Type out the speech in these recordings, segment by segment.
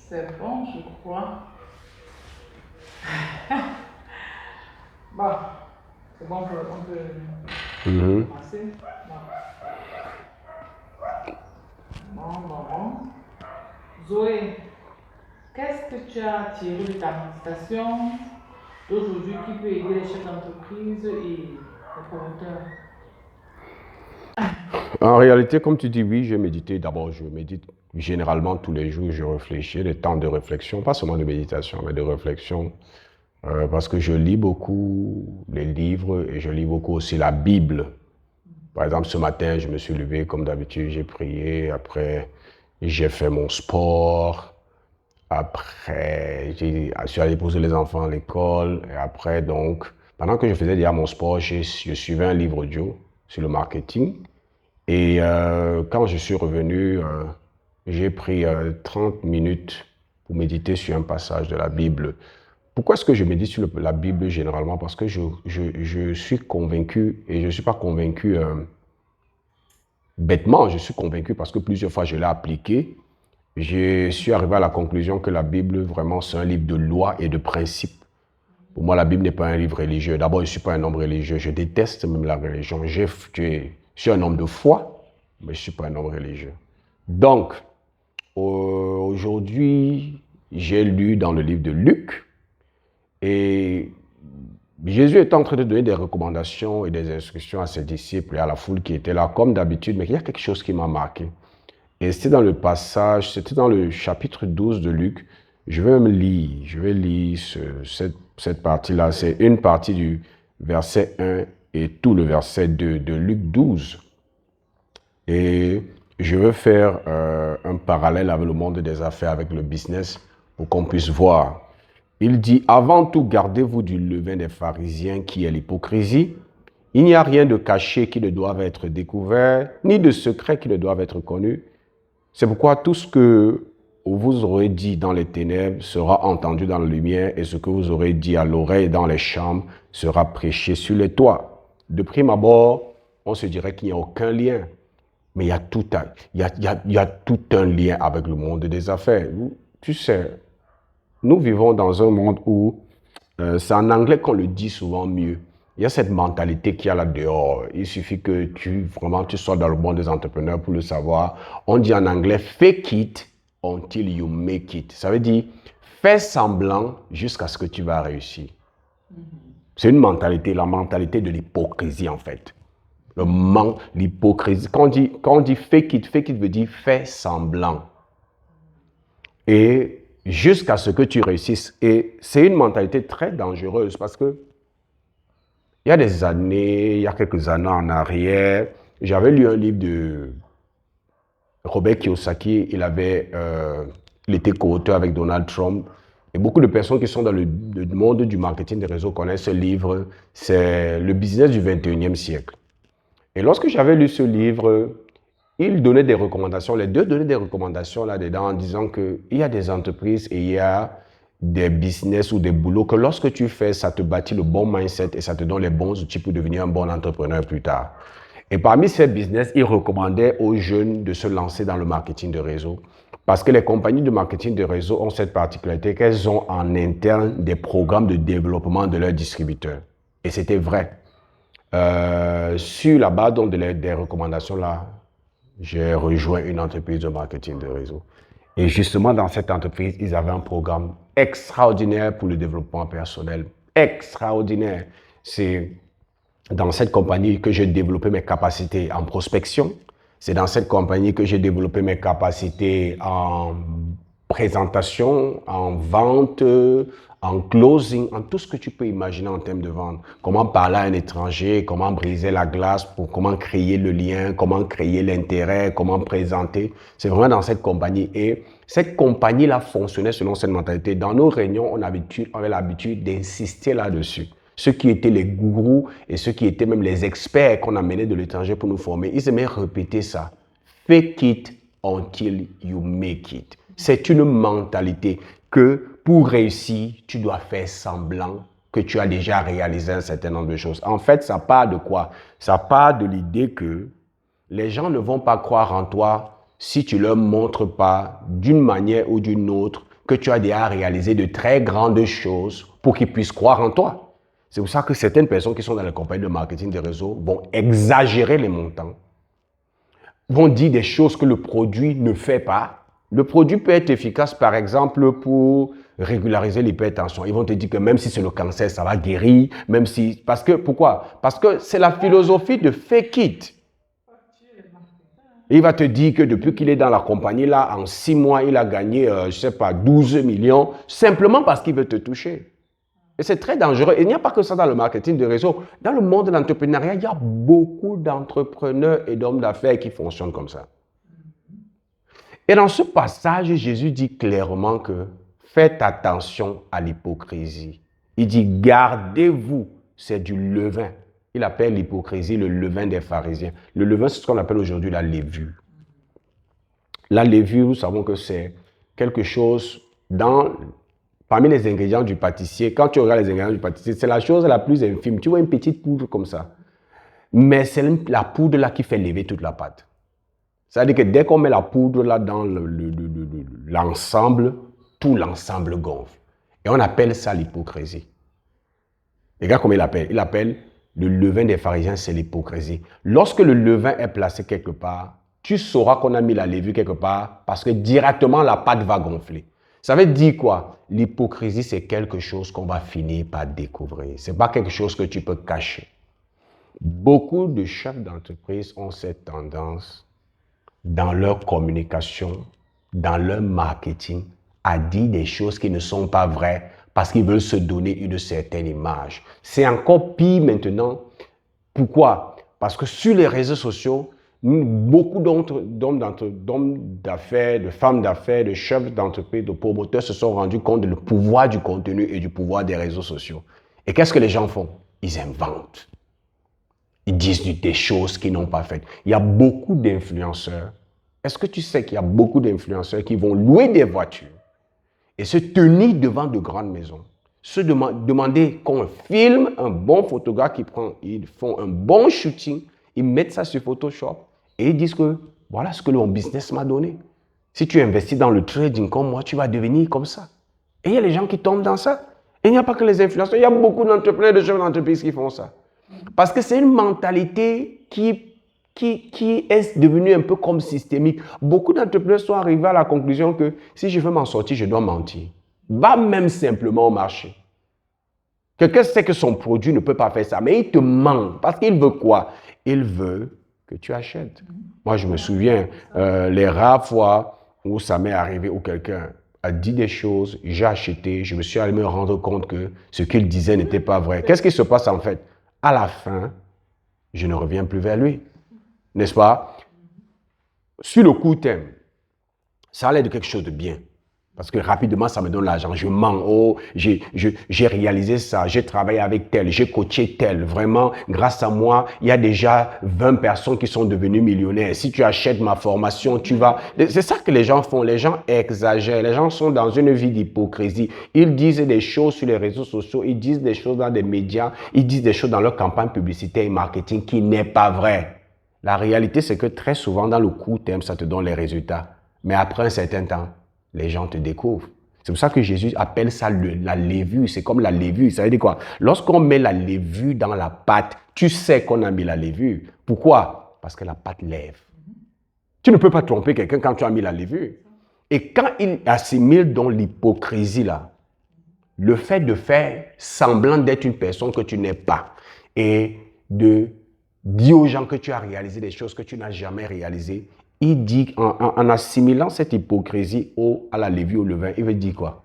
C'est bon, je crois. Bon, c'est bon, on peut commencer. Bon. Zoé, qu'est-ce que tu as tiré de ta méditation d'aujourd'hui qui peut aider les chefs d'entreprise et les promoteurs? En réalité, comme tu dis, oui, j'ai médité. D'abord, je médite généralement tous les jours, je réfléchis, des temps de réflexion, pas seulement de méditation, mais de réflexion, parce que je lis beaucoup les livres et je lis beaucoup aussi la Bible. Par exemple, ce matin, je me suis levé comme d'habitude, j'ai prié, après, j'ai fait mon sport, après, je suis allé poser les enfants à l'école, et après, donc, pendant que je faisais déjà mon sport, je suivais un livre audio sur le marketing. Et quand je suis revenu, j'ai pris 30 minutes pour méditer sur un passage de la Bible. Pourquoi est-ce que je médite sur la Bible généralement? Parce que je suis convaincu, et je ne suis pas convaincu bêtement, je suis convaincu parce que plusieurs fois je l'ai appliqué. Je suis arrivé à la conclusion que la Bible, vraiment, c'est un livre de lois et de principes. Pour moi, la Bible n'est pas un livre religieux. D'abord, je ne suis pas un homme religieux. Je déteste même la religion. Je suis un homme de foi, mais je ne suis pas un homme religieux. Donc, aujourd'hui, j'ai lu dans le livre de Luc et Jésus est en train de donner des recommandations et des instructions à ses disciples et à la foule qui était là, comme d'habitude, mais il y a quelque chose qui m'a marqué. Et c'était dans le passage, c'était dans le chapitre 12 de Luc. Je vais lire cette partie-là. C'est une partie du verset 1 et tout le verset 2 de Luc 12. Et je veux faire un parallèle avec le monde des affaires, avec le business, pour qu'on puisse voir. Il dit, avant tout, gardez-vous du levain des pharisiens qui est l'hypocrisie. Il n'y a rien de caché qui ne doive être découvert, ni de secret qui ne doive être connu. C'est pourquoi tout ce que vous aurez dit dans les ténèbres sera entendu dans la lumière, et ce que vous aurez dit à l'oreille dans les chambres sera prêché sur les toits. De prime abord, on se dirait qu'il n'y a aucun lien. Mais il y a tout un lien avec le monde des affaires. Tu sais, nous vivons dans un monde où c'est en anglais qu'on le dit souvent mieux. Il y a cette mentalité qu'il y a là dehors. Il suffit que tu sois dans le monde des entrepreneurs pour le savoir. On dit en anglais fake it until you make it. Ça veut dire fais semblant jusqu'à ce que tu vas réussir. C'est une mentalité, la mentalité de l'hypocrisie en fait. L'hypocrisie. Quand on dit fake it veut dire fais semblant. Et jusqu'à ce que tu réussisses. Et c'est une mentalité très dangereuse parce que il y a quelques années en arrière, j'avais lu un livre de Robert Kiyosaki. Il était co-auteur avec Donald Trump. Et beaucoup de personnes qui sont dans le monde du marketing des réseaux connaissent ce livre. C'est le business du 21e siècle. Et lorsque j'avais lu ce livre, il donnait des recommandations, les deux donnaient des recommandations là-dedans en disant qu'il y a des entreprises et il y a des business ou des boulots que lorsque tu fais, ça te bâtit le bon mindset et ça te donne les bons outils pour devenir un bon entrepreneur plus tard. Et parmi ces business, il recommandait aux jeunes de se lancer dans le marketing de réseau parce que les compagnies de marketing de réseau ont cette particularité qu'elles ont en interne des programmes de développement de leurs distributeurs. Et c'était vrai. Sur la base donc des recommandations là, j'ai rejoint une entreprise de marketing de réseau. Et justement, dans cette entreprise, ils avaient un programme extraordinaire pour le développement personnel. Extraordinaire. C'est dans cette compagnie que j'ai développé mes capacités en prospection. C'est dans cette compagnie que j'ai développé mes capacités en présentation, en vente, en closing, en tout ce que tu peux imaginer en termes de vente. Comment parler à un étranger, comment briser la glace, comment créer le lien, comment créer l'intérêt, comment présenter. C'est vraiment dans cette compagnie. Et cette compagnie-là fonctionnait selon cette mentalité. Dans nos réunions, on avait l'habitude d'insister là-dessus. Ceux qui étaient les gourous et ceux qui étaient même les experts qu'on amenait de l'étranger pour nous former, ils aimaient répéter ça. Fake it until you make it. C'est une mentalité que pour réussir, tu dois faire semblant que tu as déjà réalisé un certain nombre de choses. En fait, ça part de quoi? Ça part de l'idée que les gens ne vont pas croire en toi si tu ne leur montres pas d'une manière ou d'une autre que tu as déjà réalisé de très grandes choses pour qu'ils puissent croire en toi. C'est pour ça que certaines personnes qui sont dans les compagnies de marketing des réseaux vont exagérer les montants, vont dire des choses que le produit ne fait pas. Le produit peut être efficace, par exemple, pour régulariser l'hypertension. Ils vont te dire que même si c'est le cancer, ça va guérir, même si... Pourquoi? Parce que c'est la philosophie de fake it. Il va te dire que depuis qu'il est dans la compagnie, là, en 6 mois, il a gagné, je ne sais pas, 12 millions, simplement parce qu'il veut te toucher. Et c'est très dangereux. Et il n'y a pas que ça dans le marketing de réseau. Dans le monde de l'entrepreneuriat, il y a beaucoup d'entrepreneurs et d'hommes d'affaires qui fonctionnent comme ça. Et dans ce passage, Jésus dit clairement que faites attention à l'hypocrisie. Il dit, gardez-vous, c'est du levain. Il appelle l'hypocrisie le levain des pharisiens. Le levain, c'est ce qu'on appelle aujourd'hui la levure. La levure, nous savons que c'est quelque chose parmi les ingrédients du pâtissier. Quand tu regardes les ingrédients du pâtissier, c'est la chose la plus infime. Tu vois une petite poudre comme ça. Mais c'est la poudre là qui fait lever toute la pâte. C'est-à-dire que dès qu'on met la poudre là dans l'ensemble, tout l'ensemble gonfle. Et on appelle ça l'hypocrisie. Regarde comment il appelle. Il appelle le levain des pharisiens, c'est l'hypocrisie. Lorsque le levain est placé quelque part, tu sauras qu'on a mis la levure quelque part parce que directement la pâte va gonfler. Ça veut dire quoi? L'hypocrisie, c'est quelque chose qu'on va finir par découvrir. Ce n'est pas quelque chose que tu peux cacher. Beaucoup de chefs d'entreprise ont cette tendance dans leur communication, dans leur marketing, à dire des choses qui ne sont pas vraies parce qu'ils veulent se donner une certaine image. C'est encore pire maintenant. Pourquoi? Parce que sur les réseaux sociaux, beaucoup d'hommes d'affaires, de femmes d'affaires, de chefs d'entreprise, de promoteurs se sont rendus compte du pouvoir du contenu et du pouvoir des réseaux sociaux. Et qu'est-ce que les gens font? Ils inventent. Ils disent des choses qu'ils n'ont pas faites. Il y a beaucoup d'influenceurs. Est-ce que tu sais qu'il y a beaucoup d'influenceurs qui vont louer des voitures et se tenir devant de grandes maisons, se demander qu'on filme un bon photographe ils font un bon shooting, ils mettent ça sur Photoshop et ils disent que voilà ce que mon business m'a donné. Si tu investis dans le trading comme moi, tu vas devenir comme ça. Et il y a les gens qui tombent dans ça. Et il n'y a pas que les influenceurs, il y a beaucoup d'entrepreneurs, de chefs d'entreprise qui font ça. Parce que c'est une mentalité qui est devenue un peu comme systémique. Beaucoup d'entrepreneurs sont arrivés à la conclusion que si je veux m'en sortir, je dois mentir. Va même simplement au marché. Quelqu'un sait que son produit ne peut pas faire ça, mais il te ment. Parce qu'il veut quoi? Il veut que tu achètes. Moi, je me souviens, les rares fois où ça m'est arrivé, où quelqu'un a dit des choses, j'ai acheté, je me suis allé me rendre compte que ce qu'il disait n'était pas vrai. Qu'est-ce qui se passe en fait? À la fin, je ne reviens plus vers lui. N'est-ce pas? Sur le court terme, ça a l'air de quelque chose de bien. Parce que rapidement, ça me donne l'argent. Je mens. Oh, j'ai réalisé ça. J'ai travaillé avec tel. J'ai coaché tel. Vraiment, grâce à moi, il y a déjà 20 personnes qui sont devenues millionnaires. Si tu achètes ma formation, tu vas... C'est ça que les gens font. Les gens exagèrent. Les gens sont dans une vie d'hypocrisie. Ils disent des choses sur les réseaux sociaux. Ils disent des choses dans des médias. Ils disent des choses dans leur campagne publicitaire et marketing qui n'est pas vrai. La réalité, c'est que très souvent, dans le court terme, ça te donne les résultats. Mais après un certain temps, les gens te découvrent. C'est pour ça que Jésus appelle ça la levure. C'est comme la levure. Ça veut dire quoi? Lorsqu'on met la levure dans la pâte, tu sais qu'on a mis la levure. Pourquoi? Parce que la pâte lève. Tu ne peux pas tromper quelqu'un quand tu as mis la levure. Et quand il assimile dans l'hypocrisie là, le fait de faire semblant d'être une personne que tu n'es pas et de dire aux gens que tu as réalisé des choses que tu n'as jamais réalisées, il dit, en assimilant cette hypocrisie à la levure, au levain, il veut dire quoi?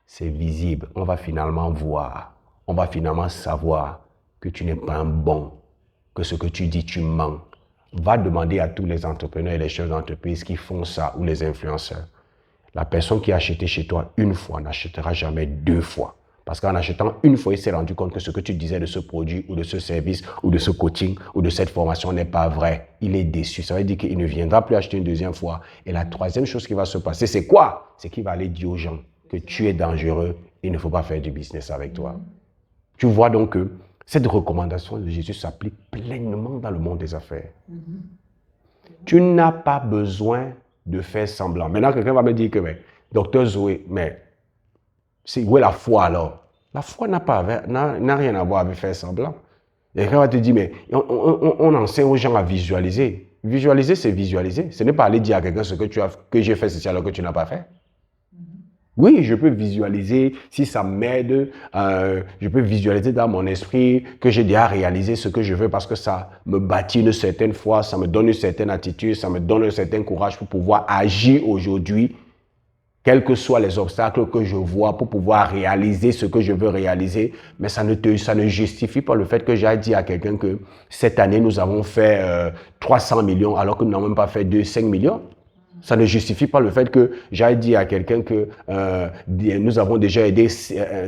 C'est visible. On va finalement voir. On va finalement savoir que tu n'es pas un bon, que ce que tu dis, tu mens. Va demander à tous les entrepreneurs et les chefs d'entreprise qui font ça, ou les influenceurs. La personne qui a acheté chez toi une fois n'achètera jamais 2 fois. Parce qu'en achetant une fois, il s'est rendu compte que ce que tu disais de ce produit ou de ce service ou de ce coaching ou de cette formation n'est pas vrai. Il est déçu. Ça veut dire qu'il ne viendra plus acheter une 2e fois. Et la 3e chose qui va se passer, c'est quoi? C'est qu'il va aller dire aux gens que tu es dangereux, il ne faut pas faire du business avec toi. Tu vois donc que cette recommandation de Jésus s'applique pleinement dans le monde des affaires. Tu n'as pas besoin de faire semblant. Maintenant, quelqu'un va me dire que, mais, docteur Zoé, mais Où est la foi alors? La foi n'a rien à voir avec faire semblant. Et quand on va te dire, mais on enseigne aux gens à visualiser. Visualiser, c'est visualiser. Ce n'est pas aller dire à quelqu'un ce que j'ai fait ceci alors que tu n'as pas fait. Oui, je peux visualiser, si ça m'aide, je peux visualiser dans mon esprit que j'ai déjà réalisé ce que je veux parce que ça me bâtit une certaine foi, ça me donne une certaine attitude, ça me donne un certain courage pour pouvoir agir aujourd'hui, quels que soient les obstacles que je vois, pour pouvoir réaliser ce que je veux réaliser. Mais ça ne justifie pas le fait que j'aille dire à quelqu'un que cette année, nous avons fait 300 millions alors que nous n'avons même pas fait 5 millions. Ça ne justifie pas le fait que j'aille dire à quelqu'un que nous avons déjà aidé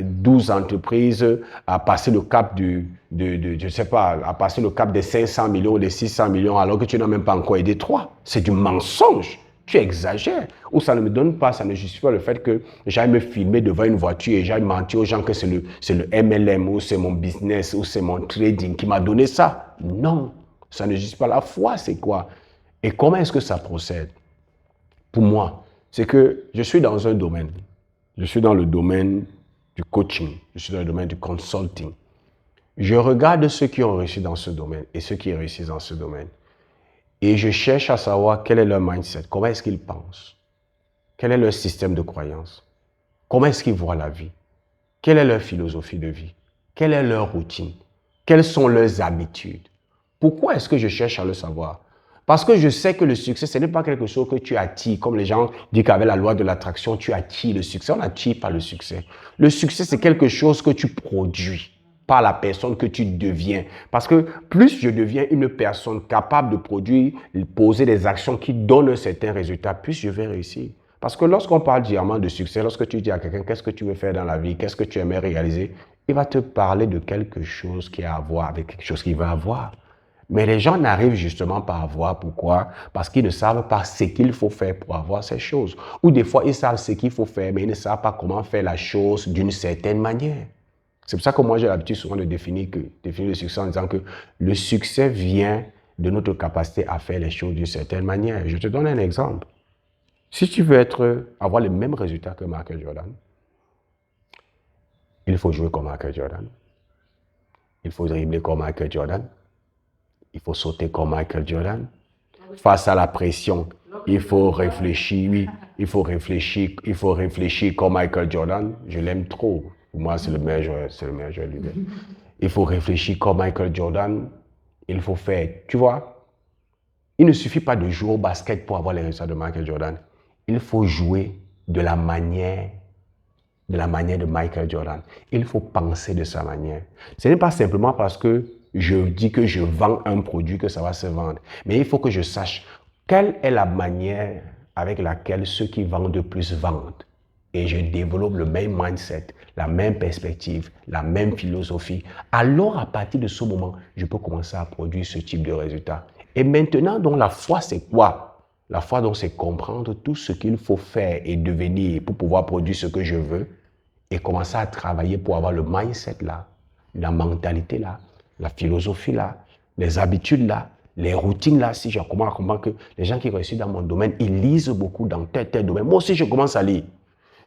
12 entreprises à passer le cap je sais pas, à passer le cap des 500 millions ou des 600 millions alors que tu n'as même pas encore aidé 3. C'est du mensonge. Tu exagères. Ou ça ne me donne pas, ça ne justifie pas le fait que j'aille me filmer devant une voiture et j'aille mentir aux gens que c'est le MLM ou c'est mon business ou c'est mon trading qui m'a donné ça. Non, ça ne justifie pas. La foi, c'est quoi? Et comment est-ce que ça procède? Pour moi, c'est que je suis dans un domaine. Je suis dans le domaine du coaching. Je suis dans le domaine du consulting. Je regarde ceux qui ont réussi dans ce domaine et ceux qui réussissent dans ce domaine. Et je cherche à savoir quel est leur mindset, comment est-ce qu'ils pensent, quel est leur système de croyance, comment est-ce qu'ils voient la vie, quelle est leur philosophie de vie, quelle est leur routine, quelles sont leurs habitudes. Pourquoi est-ce que je cherche à le savoir? Parce que je sais que le succès, ce n'est pas quelque chose que tu attires. Comme les gens disent qu'avec la loi de l'attraction, tu attires le succès. On n'attire pas le succès. Le succès, c'est quelque chose que tu produis, pas la personne que tu deviens. Parce que plus je deviens une personne capable de produire, poser des actions qui donnent un certain résultat, plus je vais réussir. Parce que lorsqu'on parle diamant de succès, lorsque tu dis à quelqu'un qu'est-ce que tu veux faire dans la vie, qu'est-ce que tu aimerais réaliser, il va te parler de quelque chose qui a à voir avec quelque chose qu'il va avoir. Mais les gens n'arrivent justement pas à voir. Pourquoi? Parce qu'ils ne savent pas ce qu'il faut faire pour avoir ces choses. Ou des fois, ils savent ce qu'il faut faire, mais ils ne savent pas comment faire la chose d'une certaine manière. C'est pour ça que moi, j'ai l'habitude souvent de définir le succès en disant que le succès vient de notre capacité à faire les choses d'une certaine manière. Je te donne un exemple. Si tu veux avoir les mêmes résultats que Michael Jordan, il faut jouer comme Michael Jordan. Il faut dribbler comme Michael Jordan. Il faut sauter comme Michael Jordan. Face à la pression, il faut réfléchir, oui. Il faut réfléchir comme Michael Jordan. Je l'aime trop. Pour moi, c'est le meilleur joueur lui. Il faut réfléchir comme Michael Jordan. Il faut faire, tu vois, il ne suffit pas de jouer au basket pour avoir les résultats de Michael Jordan. Il faut jouer de la manière de Michael Jordan. Il faut penser de sa manière. Ce n'est pas simplement parce que je dis que je vends un produit que ça va se vendre. Mais il faut que je sache quelle est la manière avec laquelle ceux qui vendent de plus vendent. Et je développe le même mindset, la même perspective, la même philosophie. Alors, à partir de ce moment, je peux commencer à produire ce type de résultat. Et maintenant, donc, la foi, c'est quoi? La foi, donc, c'est comprendre tout ce qu'il faut faire et devenir pour pouvoir produire ce que je veux et commencer à travailler pour avoir le mindset là, la mentalité là, la philosophie là, les habitudes là, les routines là. Si je commence à comprendre que les gens qui réussissent dans mon domaine, ils lisent beaucoup dans tel domaine. Moi aussi, je commence à lire.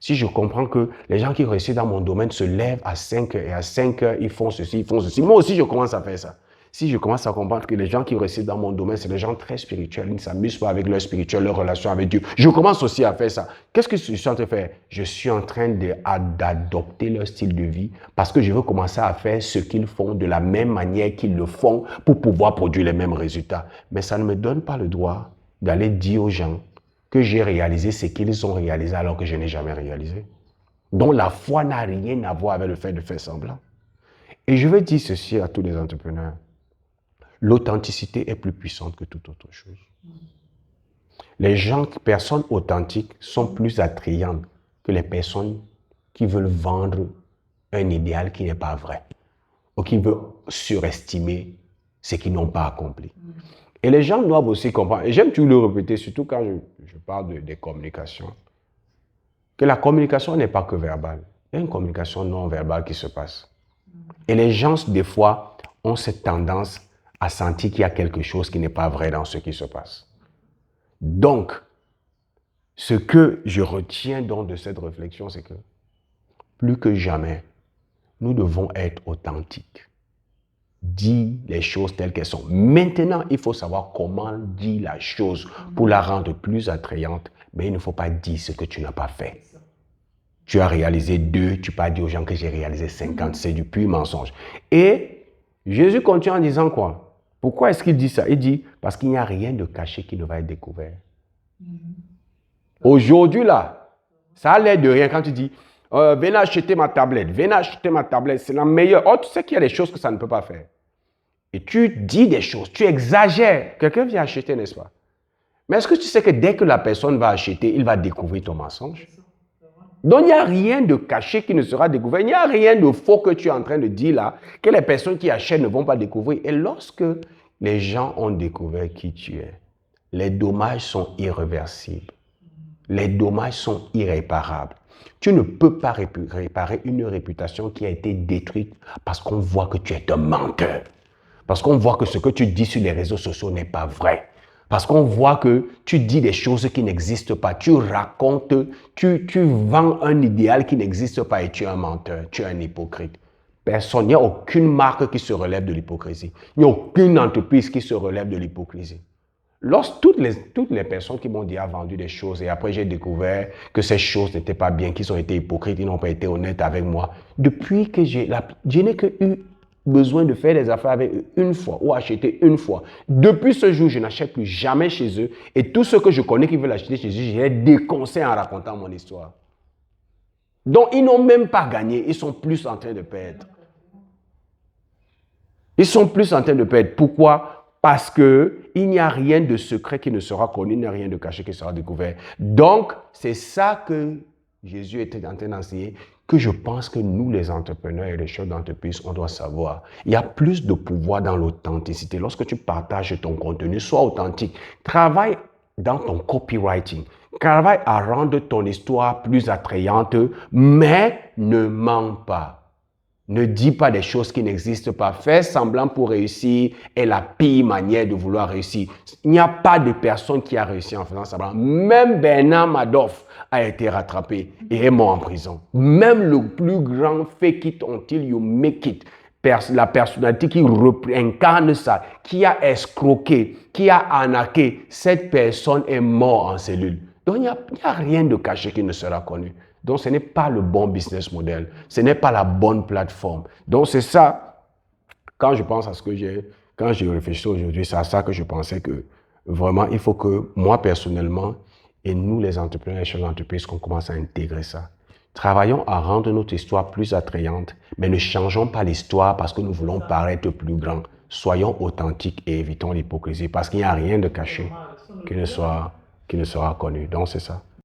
Si je comprends que les gens qui réussissent dans mon domaine se lèvent à 5 heures et à 5 heures, ils font ceci, ils font ceci. Moi aussi, je commence à faire ça. Si je commence à comprendre que les gens qui réussissent dans mon domaine, c'est des gens très spirituels, ils ne s'amusent pas avec leur spirituel, leur relation avec Dieu. Je commence aussi à faire ça. Qu'est-ce que je suis en train de faire? Je suis en train d'adopter leur style de vie parce que je veux commencer à faire ce qu'ils font de la même manière qu'ils le font pour pouvoir produire les mêmes résultats. Mais ça ne me donne pas le droit d'aller dire aux gens que j'ai réalisé ce qu'ils ont réalisé alors que je n'ai jamais réalisé. Donc la foi n'a rien à voir avec le fait de faire semblant. Et je veux dire ceci à tous les entrepreneurs. L'authenticité est plus puissante que toute autre chose. Les personnes authentiques sont plus attrayantes que les personnes qui veulent vendre un idéal qui n'est pas vrai ou qui veulent surestimer ce qu'ils n'ont pas accompli. Et les gens doivent aussi comprendre, et j'aime toujours le répéter, surtout quand je parle des communications, que la communication n'est pas que verbale. Il y a une communication non verbale qui se passe. Et les gens, des fois, ont cette tendance à sentir qu'il y a quelque chose qui n'est pas vrai dans ce qui se passe. Donc, ce que je retiens donc de cette réflexion, c'est que plus que jamais, nous devons être authentiques. Dire les choses telles qu'elles sont. Maintenant, il faut savoir comment dire la chose pour la rendre plus attrayante, mais il ne faut pas dire ce que tu n'as pas fait. Tu as réalisé 2, tu peux pas dire aux gens que j'ai réalisé 50, c'est du pur mensonge. Et Jésus continue en disant quoi? Pourquoi est-ce qu'il dit ça? Il dit, parce qu'il n'y a rien de caché qui ne va être découvert. Aujourd'hui, là, ça a l'air de rien quand tu dis, venez acheter ma tablette, c'est la meilleure. Oh, tu sais qu'il y a des choses que ça ne peut pas faire. Et tu dis des choses, tu exagères. Quelqu'un vient acheter, n'est-ce pas? Mais est-ce que tu sais que dès que la personne va acheter, il va découvrir ton mensonge? Donc, il n'y a rien de caché qui ne sera découvert. Il n'y a rien de faux que tu es en train de dire là, que les personnes qui achètent ne vont pas découvrir. Et lorsque les gens ont découvert qui tu es, les dommages sont irréversibles. Les dommages sont irréparables. Tu ne peux pas réparer une réputation qui a été détruite parce qu'on voit que tu es un menteur. Parce qu'on voit que ce que tu dis sur les réseaux sociaux n'est pas vrai. Parce qu'on voit que tu dis des choses qui n'existent pas. Tu racontes, tu vends un idéal qui n'existe pas et tu es un menteur, tu es un hypocrite. Personne, il n'y a aucune marque qui se relève de l'hypocrisie. Il n'y a aucune entreprise qui se relève de l'hypocrisie. Lorsque toutes les personnes qui m'ont déjà vendu des choses et après j'ai découvert que ces choses n'étaient pas bien, qu'ils ont été hypocrites, ils n'ont pas été honnêtes avec moi. Depuis que je n'ai que eu besoin de faire des affaires avec eux une fois ou acheter une fois. Depuis ce jour, je n'achète plus jamais chez eux et tous ceux que je connais qui veulent acheter chez eux, je les déconseille en racontant mon histoire. Donc, ils n'ont même pas gagné, ils sont plus en train de perdre. Ils sont plus en train de perdre. Pourquoi? Parce qu'il n'y a rien de secret qui ne sera connu, il n'y a rien de caché qui sera découvert. Donc, c'est ça que Jésus était en train d'enseigner, que je pense que nous, les entrepreneurs et les chefs d'entreprise, on doit savoir. Il y a plus de pouvoir dans l'authenticité. Lorsque tu partages ton contenu, sois authentique. Travaille dans ton copywriting. Travaille à rendre ton histoire plus attrayante, mais ne mens pas. Ne dis pas des choses qui n'existent pas. Faire semblant pour réussir est la pire manière de vouloir réussir. Il n'y a pas de personne qui a réussi en faisant semblant. Même Bernard Madoff a été rattrapé et est mort en prison. Même le plus grand fake it until you make it, la personnalité qui incarne ça, qui a escroqué, qui a arnaqué, cette personne est morte en cellule. Donc il n'y a rien de caché qui ne sera connu. Donc, ce n'est pas le bon business model. Ce n'est pas la bonne plateforme. Donc, c'est ça, quand je pense à ce que quand j'ai réfléchi aujourd'hui, c'est à ça que je pensais que vraiment, il faut que moi, personnellement, et nous, les entrepreneurs et chefs d'entreprise, qu'on commence à intégrer ça. Travaillons à rendre notre histoire plus attrayante, mais ne changeons pas l'histoire parce que nous voulons paraître plus grands. Soyons authentiques et évitons l'hypocrisie parce qu'il n'y a rien de caché qui ne sera connu. Donc, c'est ça.